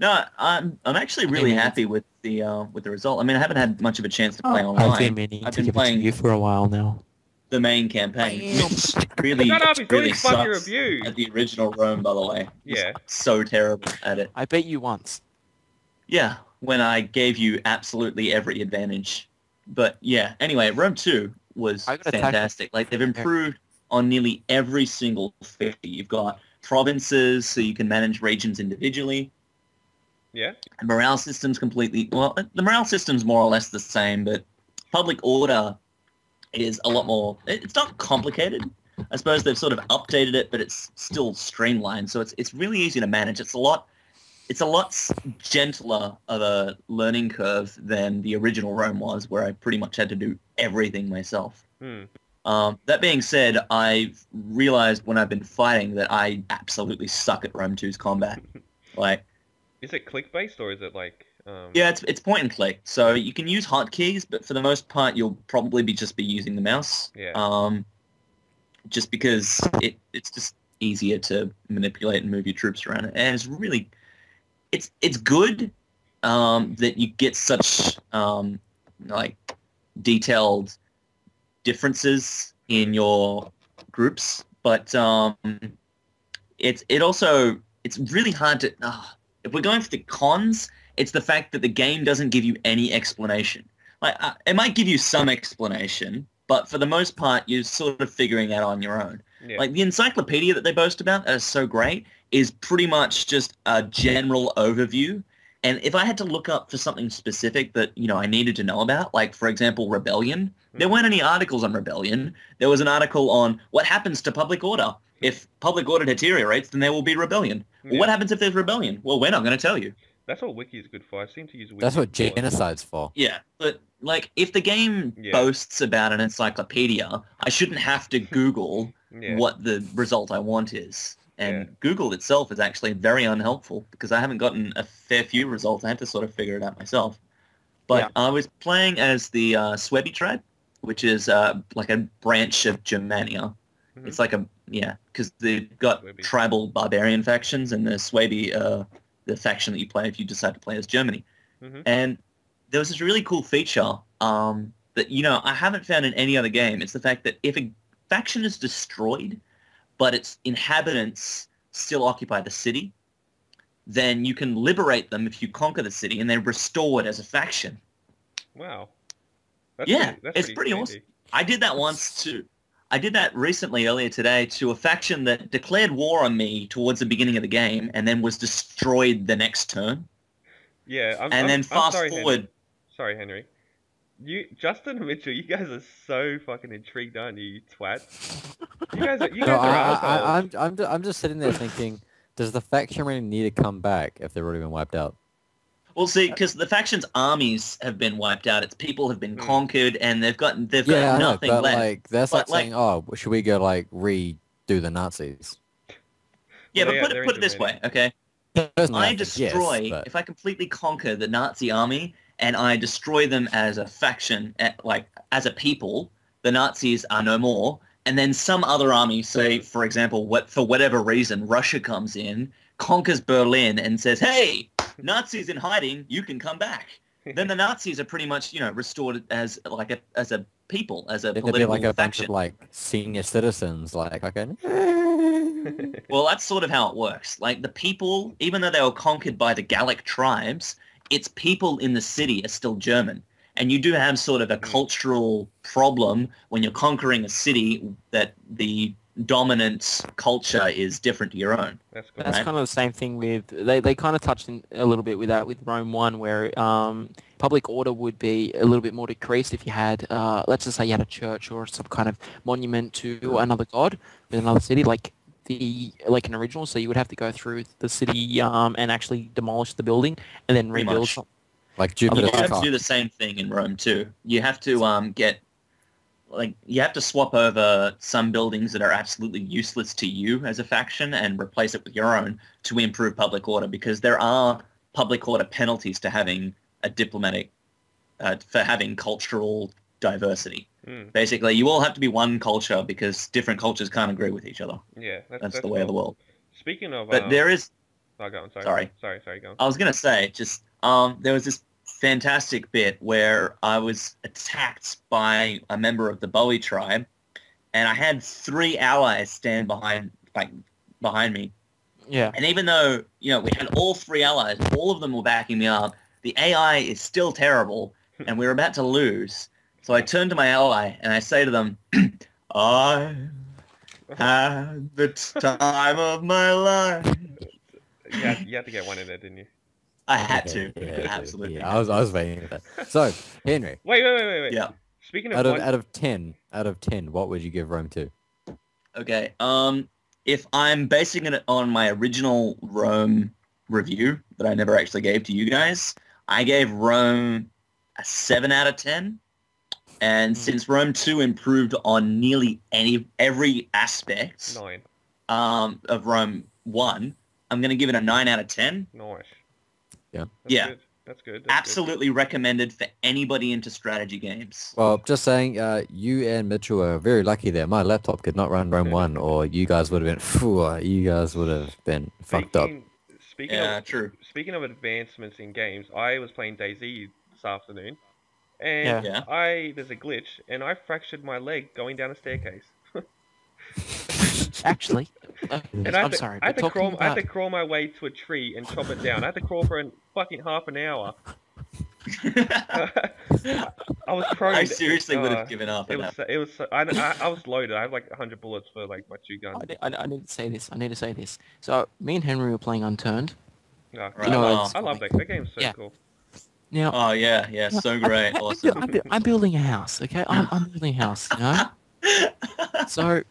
no, I'm actually really happy with the result. I mean, I haven't had much of a chance to play online. I've been meaning I've to been give it to playing you for a while now. the main campaign. Which really, Shut up! He's doing really his fucking sucks review. at the original Rome, by the way. He's Yeah. so terrible at it. I bet you once. Yeah, when I gave you absolutely every advantage. But yeah, anyway, Rome 2 was I got attacked. fantastic. Like, they've improved on nearly every single feature. You've got provinces, so you can manage regions individually. Yeah. The morale system's completely... Well, the morale system's more or less the same, but public order is a lot more... It's not complicated. I suppose they've sort of updated it, but it's still streamlined, so it's really easy to manage. It's a lot gentler of a learning curve than the original Rome was, where I pretty much had to do everything myself. That being said, I've realized when I've been fighting that I absolutely suck at Rome 2's combat. Like, Is it click-based or is it like... yeah, it's point and click. So you can use hotkeys, but for the most part, you'll probably just be using the mouse. Yeah. Just because it's just easier to manipulate and move your troops around. And it's really... It's good that you get such like detailed differences in your groups, but it's really hard to. If we're going for the cons, it's the fact that the game doesn't give you any explanation. Like it might give you some explanation, but for the most part, you're sort of figuring it out on your own. Yeah. Like the encyclopedia that they boast about that is so great is pretty much just a general overview. And if I had to look up for something specific that, I needed to know about, like, for example, rebellion, there weren't any articles on rebellion. There was an article on what happens to public order. If public order deteriorates, then there will be rebellion. Well, what happens if there's rebellion? Well, we're not going to tell you. That's what Wiki is good for. I seem to use Wiki. That's what for it. genocide's for. Yeah, but, like, if the game boasts about an encyclopedia, I shouldn't have to Google what the result I want is. And Google itself is actually very unhelpful because I haven't gotten a fair few results. I had to sort of figure it out myself. But I was playing as the Swebi tribe, which is like a branch of Germania. It's like because they've got Swebi. tribal barbarian factions, and the Swebi are the faction that you play if you decide to play as Germany. Mhm. And there was this really cool feature that, you know, I haven't found in any other game. It's the fact that if a faction is destroyed, but its inhabitants still occupy the city, then you can liberate them if you conquer the city and then restore it as a faction. Wow. It's pretty awesome. I did that once too. I did that recently, earlier today, to a faction that declared war on me towards the beginning of the game and then was destroyed the next turn. Yeah, Then fast sorry, forward. Henry. Sorry, Henry. Justin and Mitchell, you guys are so fucking intrigued, aren't you twats? You guys No, are assholes. I'm just sitting there thinking, does the faction really need to come back if they've already been wiped out? Well, see, because the faction's armies have been wiped out, its people have been conquered, and they've got I nothing know, but left. like that's But, like saying, oh, should we go like redo the Nazis? Yeah, Well, but they're put it this way, intervening. okay? Personally, I think destroy, yes, but... if I completely conquer the Nazi army and I destroy them as a faction, like as a people, the Nazis are no more. And then some other army, say, for example, for whatever reason, Russia comes in, conquers Berlin and says, hey, Nazis in hiding, you can come back. Then the Nazis are pretty much, you know, restored as like as a people, as a Then there'd be political like a bunch faction. of like senior citizens, like okay. Well, that's sort of how it works. Like the people, even though they were conquered by the Gallic tribes, its people in the city are still German. And you do have sort of a cultural problem when you're conquering a city that the dominant culture is different to your own. That's good. That's Right. kind of the same thing with they kind of touched in a little bit with that with Rome 1, where public order would be a little bit more decreased if you had let's just say you had a church or some kind of monument to another god in another city, like an original. So you would have to go through the city and actually demolish the building and then Pretty rebuild much. something. Like You Jupiter's have to cock. do the same thing in Rome too. You have to you have to swap over some buildings that are absolutely useless to you as a faction and replace it with your own to improve public order, because there are public order penalties to having a diplomatic, for having cultural diversity. Basically, you all have to be one culture because different cultures can't agree with each other. Yeah, That's the way of the world. Speaking of, But there is, oh, go on. Sorry. Sorry, go on. I was going to say, just there was this fantastic bit where I was attacked by a member of the Bowie tribe, and I had 3 allies stand behind me. Yeah. And even though, you know, we had all 3 allies, all of them were backing me up, the AI is still terrible, and we were about to lose. So I turn to my ally, and I say to them, I had the time of my life. You had to get one in there, didn't you? I had to. Yeah, Absolutely. Yeah, I was waiting for that. So, Henry, Wait. Yeah. Speaking of out of 10, what would you give Rome to? Okay. If I'm basing it on my original Rome review that I never actually gave to you guys, I gave Rome a 7 out of 10. And since Rome 2 improved on nearly every aspect 9. of Rome 1, I'm going to give it a 9 out of 10. Nice. Yeah. That's good. Absolutely recommended for anybody into strategy games. Well, just saying, you and Mitchell are very lucky there. My laptop could not run Rome 1, or you guys would have been fucked up. True. Speaking of advancements in games, I was playing DayZ this afternoon, and Yeah. there's a glitch, and I fractured my leg going down a staircase. Actually, And I'm sorry. I had but to talking crawl my way to a tree and chop it down. I had to crawl for fucking half an hour. I was prone. I seriously would have given up. It was. I was loaded. I have like 100 bullets for like my 2 guns. I need to say this. I need to say this. So me and Henry were playing Unturned. Oh, Right. You know, Oh. I love that. That game's so Yeah. cool. Now, Oh yeah, so great, awesome. I'm building a house. Okay, I'm building a house. You know. So,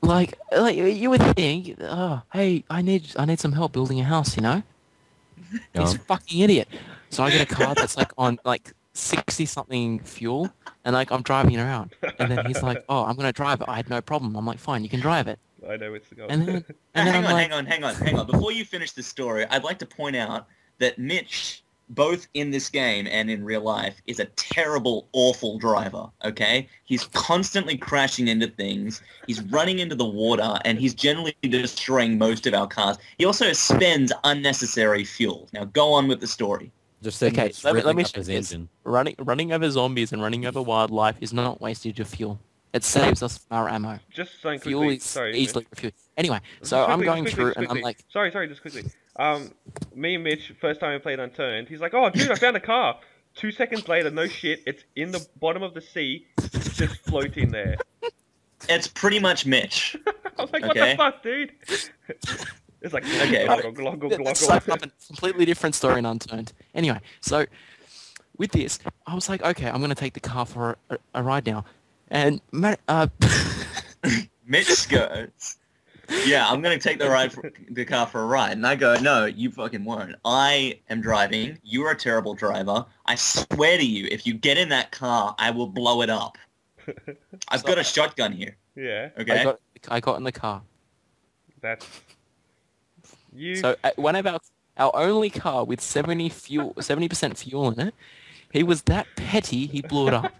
like you would think, oh, hey, I need some help building a house. You know. He's a fucking idiot. So I get a car that's like on like 60 something fuel, and like I'm driving it around, and then he's like, "Oh, I'm gonna drive it." I had no problem. I'm like, "Fine, you can drive it." I know it's the goal. And then Hang I'm like, on. Before you finish this story, I'd like to point out that Mitch both in this game and in real life, is a terrible, awful driver, okay? He's constantly crashing into things, he's running into the water, and he's generally destroying most of our cars. He also spends unnecessary fuel. Now go on with the story. Just saying, Okay, it's let me ripping up show his this. engine. Running over zombies and running over wildlife is not wastage of fuel. It saves us our ammo. Just saying Fuel quickly. is Sorry. easily refueled. Anyway, Just so I'm quickly, going just through quickly, and I'm like, sorry, just quickly. Me and Mitch, first time we played Unturned, he's like, oh, dude, I found a car. 2 seconds later, no shit, it's in the bottom of the sea, just floating there. It's pretty much Mitch. I was like, what the fuck, dude? It's like, Okay. that's like a completely different story in Unturned. Anyway, so with this, I was like, okay, I'm going to take the car for a ride now. And Mitch goes, yeah, I'm going to take the car for a ride. And I go, no, you fucking won't. I am driving. You're a terrible driver. I swear to you, if you get in that car, I will blow it up. I've got a shotgun here. Yeah, Okay? I got in the car. that's... You... So one of our only car with 70% fuel in it, he was that petty, he blew it up.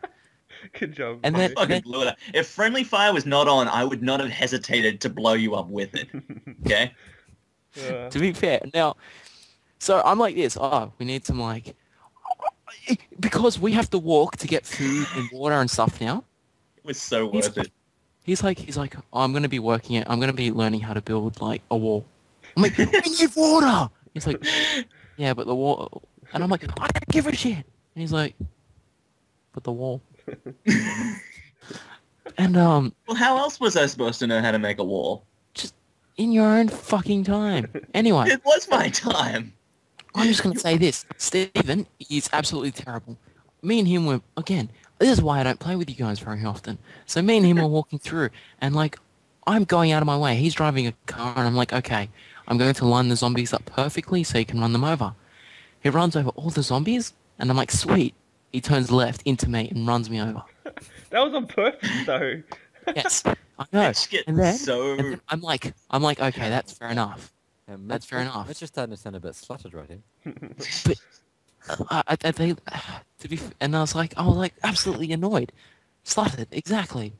Good job. And buddy. then- Fucking blew it up. If friendly fire was not on, I would not have hesitated to blow you up with it. Okay? To be fair, now, so I'm like this, oh, we need some like, because we have to walk to get food and water and stuff now. It was so worth it. He's like, oh, I'm going to be working it. I'm going to be learning how to build like a wall. I'm like, we need water. He's like, yeah, but the wall, and I'm like, I don't give a shit. And he's like, but the wall. And Well, how else was I supposed to know how to make a wall? just in your own fucking time. Anyway, It was my time. I'm just going to say this. Stephen is absolutely terrible. Me and him were, again, this is why I don't play with you guys very often. So me and him were walking through, and like, I'm going out of my way. He's driving a car, and I'm like, okay, I'm going to line the zombies up perfectly so he can run them over. He runs over all the zombies, and I'm like, sweet. He turns left into me and runs me over. That was on purpose, though. Yes, I know. Mitch gets And then, so... and then I'm like, okay, that's fair enough. That's fair enough. It's just starting to sound a bit slutted right here. And I was like, absolutely annoyed. Slutted, exactly.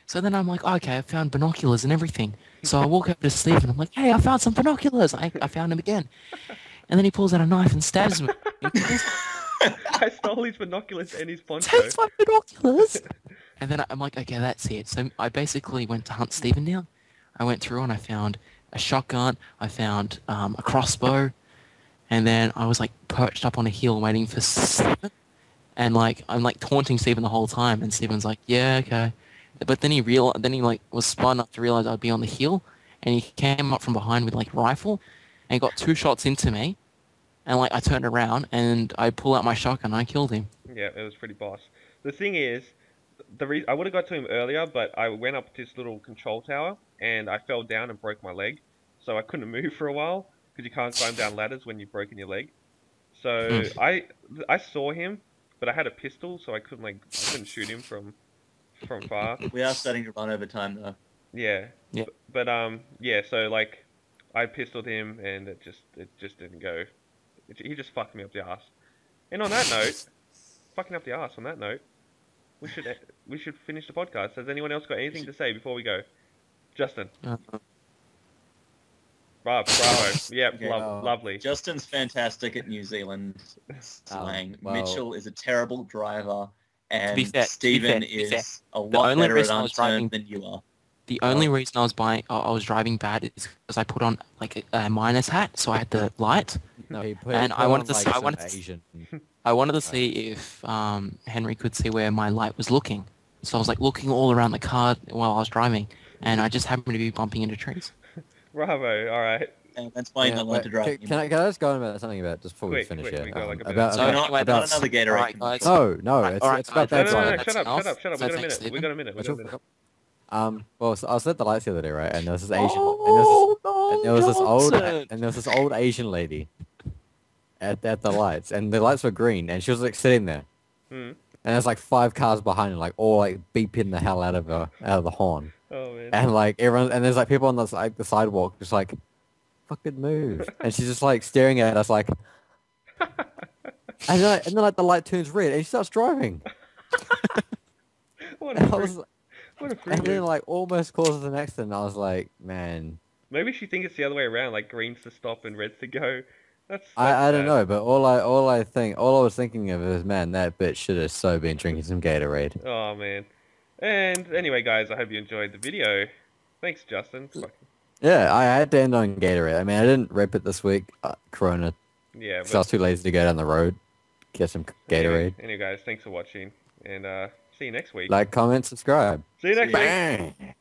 So then I'm like, okay, I found binoculars and everything. So I walk over to Steve and I'm like, hey, I found some binoculars. I found him again. And then he pulls out a knife and stabs me. I stole his binoculars and his poncho. Takes my binoculars. And then I'm like, okay, that's it. So I basically went to hunt Stephen down. I went through and I found a shotgun. I found a crossbow. And then I was like perched up on a hill waiting for Stephen. And like I'm like taunting Stephen the whole time. And Stephen's like, yeah, okay. But then he like was smart enough to realize I'd be on the hill. And he came up from behind with like a rifle and got 2 shots into me. And like I turned around and I pull out my shotgun and I killed him. Yeah, it was pretty boss. The thing is, I would have got to him earlier, but I went up this little control tower and I fell down and broke my leg, so I couldn't move for a while because you can't climb down ladders when you've broken your leg. So I saw him, but I had a pistol, so I couldn't shoot him from far. We are starting to run over time, though. Yeah. Yeah. But yeah. So like, I pistoled him and it just didn't go. He just fucked me up the ass. And on that note, fucking up the ass. On that note, we should finish the podcast. Has anyone else got anything to say before we go? Justin. Bravo. Yeah, Okay, lovely. Justin's fantastic at New Zealand slang. well- Mitchell is a terrible driver, be and fair, Stephen to be is fair, a lot only better at reason I was driving- Unturned than you are. The only reason I was driving bad is because I put on like a miner's hat, so I had the light. No, he put, And he I put wanted on, to like, s- I some wanted to s- Asian. I wanted to see if Henry could see where my light was looking. So I was like looking all around the car while I was driving, and I just happened to be bumping into trees. Bravo. All right. And that's why you're not allowed to drive can anymore. I just go on about something about just before Quick, we finish quick, here? we got like a minute. About, So about, anyway, not that's another Gatorade. Alright, guys. no, Alright, it's about alright, that No, guy. that's shut up. enough. We So got a thanks, minute. We got a Stephen. minute. Well, so I was at the lights the other day, right? And there was this Asian, Oh, and there was this old, Johnson. and there was this old Asian lady at the lights, and the lights were green, and she was like sitting there, and there's like 5 cars behind her, like all like beeping the hell out of the horn, Oh man. and like everyone, and there's like people on the sidewalk just like, fucking move, and she's just like staring at us like, And then like the light turns red and she starts driving. What And a I freak. was, What a and then freak. like almost causes an accident. I was like, man, Maybe she thinks it's the other way around, like green's to stop and red's to go. That's I don't sad. know, but all I was thinking of is, man, that bitch should have so been drinking some Gatorade. Oh man. And anyway, guys, I hope you enjoyed the video. Thanks, Justin. Yeah, I had to end on Gatorade. I mean, I didn't rip it this week, Corona. Yeah, So I was too lazy to go down the road, get some Gatorade. Anyway, guys, thanks for watching, and see you next week. Like, comment, subscribe. See you next week. Bang!